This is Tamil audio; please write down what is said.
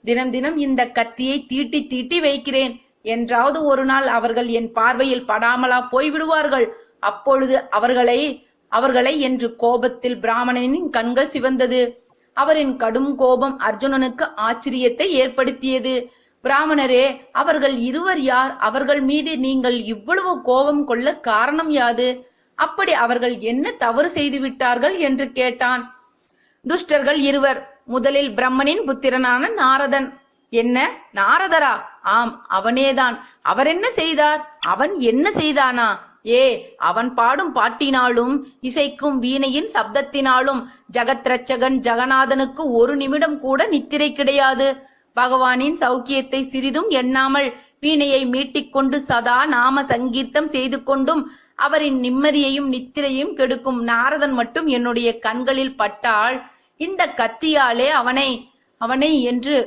தினம் தினம் இந்த கத்தியை தீட்டி தீட்டி வைக்கிறேன். என்றாவது ஒரு நாள் அவர்கள் என் பார்வையில் படாமலா போய்விடுவார்கள். அப்பொழுது அவர்களை என்று கோபத்தில் பிராமணனின் கண்கள் சிவந்தது. அவரின் கடும் கோபம் அர்ஜுனனுக்கு ஆச்சரியத்தை ஏற்படுத்தியது. பிராமணரே, அவர்கள் இருவர் யார்? அவர்கள் மீது நீங்கள் இவ்வளவு கோபம் கொள்ள காரணம் யாது? அப்படி அவர்கள் என்ன தவறு செய்து விட்டார்கள் என்று கேட்டான். துஷ்டர்கள் இருவர். முதலில் பிரம்மனின் புத்திரனான நாரதன். என்ன, நாரதரா? ஆம், அவனேதான். அவர் என்ன செய்தார்? அவன் என்ன செய்தானா? அவன் பாடும் பாட்டினாலும் இசைக்கும் வீணையின் சப்தத்தினாலும் ஜகத் ரட்சகன் ஜெகநாதனுக்கு ஒரு நிமிடம் கூட நித்திரை கிடையாது. பகவானின் சௌக்கியத்தை சிறிதும் எண்ணாமல் வீணையை மீட்டிக்கொண்டு சதா நாம சங்கீர்த்தம் செய்து கொண்டும் அவரின் நிம்மதியையும் நித்திரையும் கெடுக்கும் நாரதன் மட்டும் என்னுடைய கண்களில் பட்டால் இந்த கத்தியாலே அவனை என்று